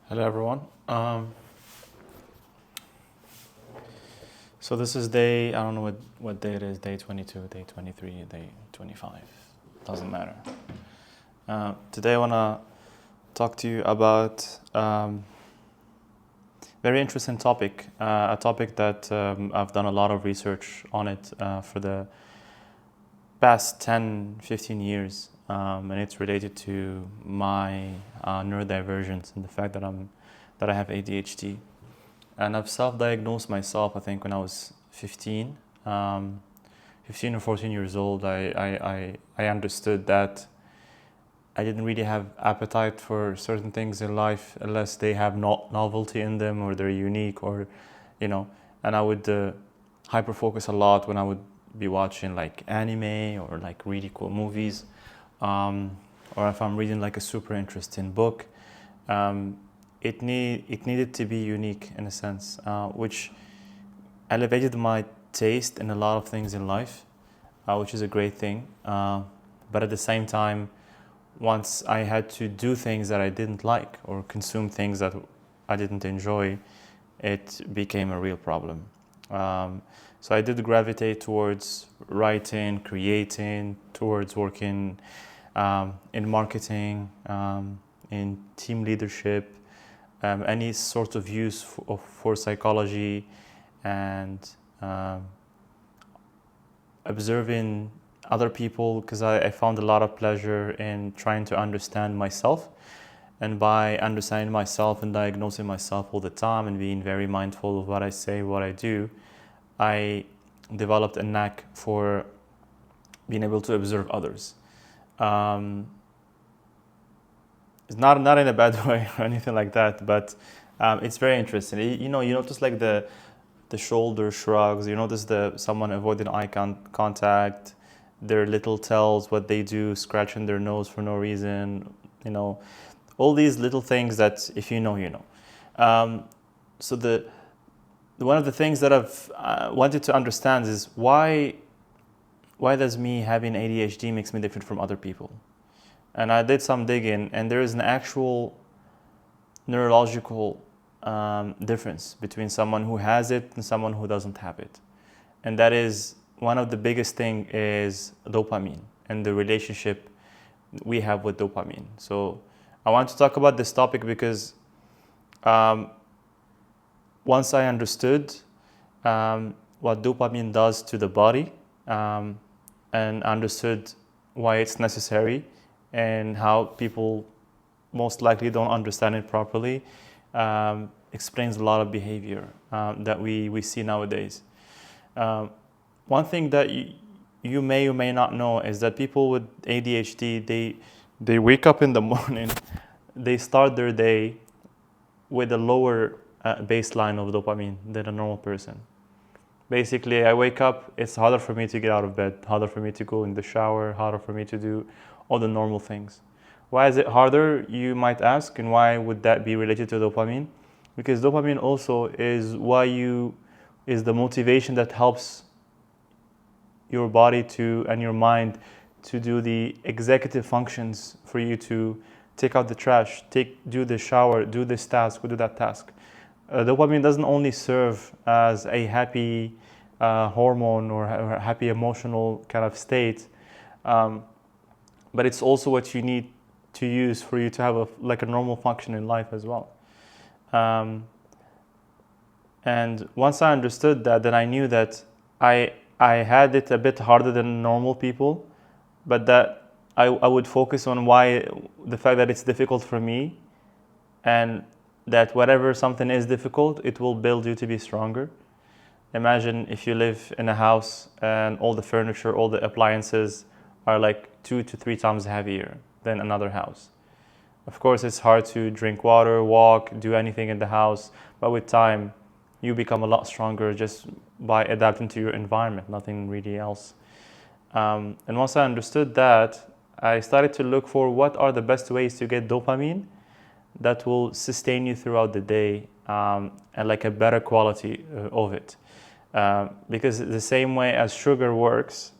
Hello, everyone. So this is day, I don't know what day it is, day 22, day 23, day 25. Doesn't matter. Today I want to talk to you about very interesting topic, a topic that I've done a lot of research on it for the past 10, 15 years. And it's related to my neurodivergence and the fact that I have ADHD. And I've self-diagnosed myself, I think, when I was 15. 15 or 14 years old, I understood that I didn't really have appetite for certain things in life unless they have novelty in them or they're unique and I would hyper focus a lot when I would be watching like anime or like really cool movies, or if I'm reading like a super interesting book. It needed to be unique in a sense, which elevated my taste in a lot of things in life, which is a great thing. But at the same time, once I had to do things that I didn't like or consume things that I didn't enjoy, it became a real problem. So I did gravitate towards writing, creating, towards working in marketing, in team leadership, any sort of use for psychology, and observing other people, because I found a lot of pleasure in trying to understand myself. And by understanding myself and diagnosing myself all the time and being very mindful of what I say, what I do, I developed a knack for being able to observe others. It's not in a bad way or anything like that, but it's very interesting. You notice like the shoulder shrugs. You notice someone avoiding eye contact, their little tells, what they do, scratching their nose for no reason. All these little things that if you know, you know. So one of the things that I've wanted to understand is why does me having ADHD makes me different from other people? And I did some digging, and there is an actual neurological difference between someone who has it and someone who doesn't have it. And that is one of the biggest thing is dopamine and the relationship we have with dopamine. So I want to talk about this topic because once I understood what dopamine does to the body, and understood why it's necessary and how people most likely don't understand it properly, explains a lot of behavior that we see nowadays. One thing that you may or may not know is that people with ADHD, they wake up in the morning, they start their day with a lower baseline of dopamine than a normal person. Basically, I wake up, it's harder for me to get out of bed, harder for me to go in the shower, harder for me to do all the normal things. Why is it harder, you might ask, and why would that be related to dopamine? Because dopamine also is is the motivation that helps your body and your mind to do the executive functions for you to take out the trash, do the shower, do this task, or do that task. Dopamine doesn't only serve as a happy hormone or a happy emotional kind of state, but it's also what you need to use for you to have a normal function in life as well. And once I understood that, then I knew that I had it a bit harder than normal people, but that I would focus on the fact that it's difficult for me, and that whatever something is difficult, it will build you to be stronger. Imagine if you live in a house and all the furniture, all the appliances are like 2 to 3 times heavier than another house. Of course, it's hard to drink water, walk, do anything in the house, but with time, you become a lot stronger just by adapting to your environment, nothing really else. And once I understood that, I started to look for what are the best ways to get dopamine that will sustain you throughout the day, and like a better quality of it. Because the same way as sugar works,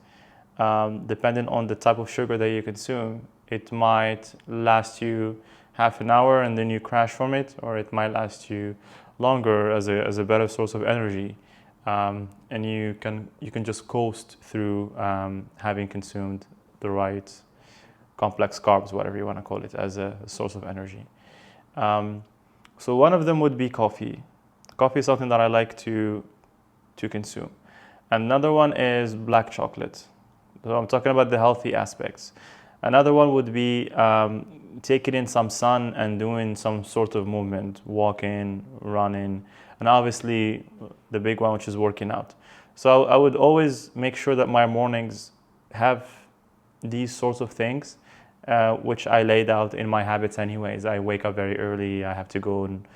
depending on the type of sugar that you consume, it might last you half an hour and then you crash from it, or it might last you longer as a better source of energy. And you can just coast through having consumed the right complex carbs, whatever you want to call it, as a source of energy. So one of them would be coffee. Coffee is something that I like to consume. Another one is black chocolate. So I'm talking about the healthy aspects. Another one would be taking in some sun and doing some sort of movement, walking, running, and obviously the big one, which is working out. So I would always make sure that my mornings have these sorts of things, which I laid out in my habits anyways. I wake up very early, I have to go and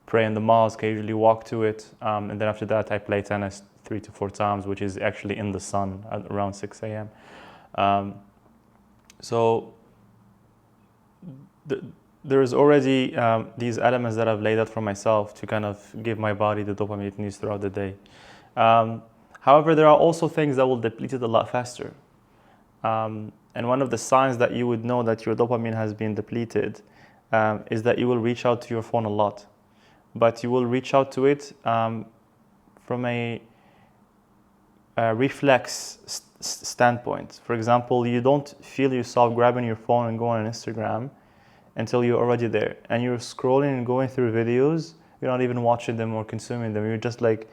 pray in the mosque, I usually walk to it, and then after that I play tennis 3 to 4 times, which is actually in the sun at around 6 a.m. So there is already these elements that I've laid out for myself to kind of give my body the dopamine it needs throughout the day. However, there are also things that will deplete it a lot faster. And one of the signs that you would know that your dopamine has been depleted is that you will reach out to your phone a lot. But you will reach out to it from a reflex standpoint. For example, you don't feel yourself grabbing your phone and going on Instagram until you're already there. And you're scrolling and going through videos, you're not even watching them or consuming them. You're just like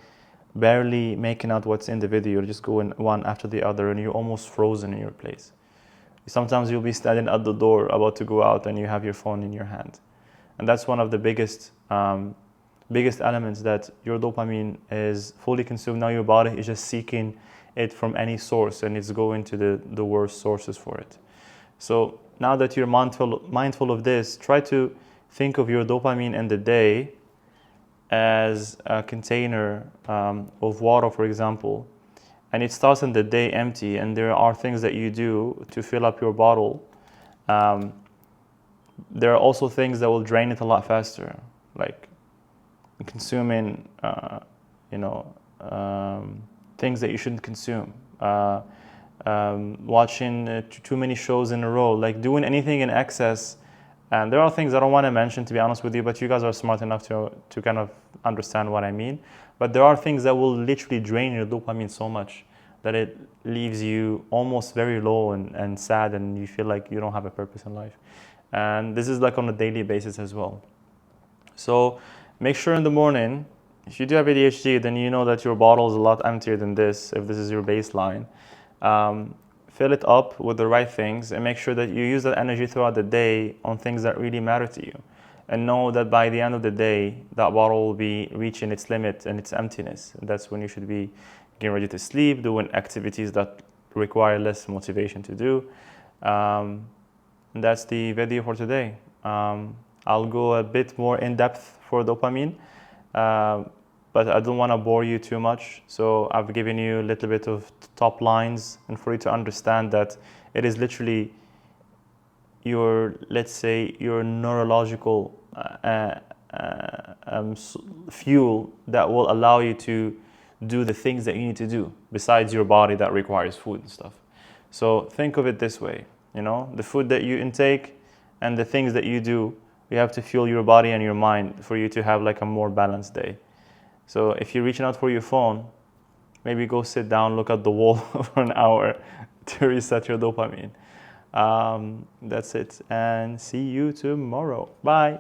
barely making out what's in the video. You're just going one after the other and you're almost frozen in your place. Sometimes you'll be standing at the door about to go out and you have your phone in your hand. And that's one of the biggest elements, that your dopamine is fully consumed. Now your body is just seeking it from any source and it's going to the worst sources for it. So now that you're mindful of this, try to think of your dopamine in the day as a container of water, for example, and it starts in the day empty, and there are things that you do to fill up your bottle. There are also things that will drain it a lot faster, like consuming, things that you shouldn't consume, watching too many shows in a row, like doing anything in excess. And there are things I don't want to mention, to be honest with you, but you guys are smart enough to kind of understand what I mean. But there are things that will literally drain your dopamine so much that it leaves you almost very low and sad, and you feel like you don't have a purpose in life. And this is like on a daily basis as well. So make sure in the morning, if you do have ADHD, then you know that your bottle is a lot emptier than this, if this is your baseline. Fill it up with the right things and make sure that you use that energy throughout the day on things that really matter to you. And know that by the end of the day, that bottle will be reaching its limit and its emptiness. And that's when you should be getting ready to sleep, doing activities that require less motivation to do. And that's the video for today. I'll go a bit more in depth for dopamine, but I don't want to bore you too much. So I've given you a little bit of top lines, and for you to understand that it is literally your, let's say, your neurological fuel that will allow you to do the things that you need to do besides your body that requires food and stuff. So think of it this way, the food that you intake and the things that you do, you have to fuel your body and your mind for you to have like a more balanced day. So if you're reaching out for your phone, maybe go sit down, look at the wall for an hour to reset your dopamine. That's it, and see you tomorrow. Bye.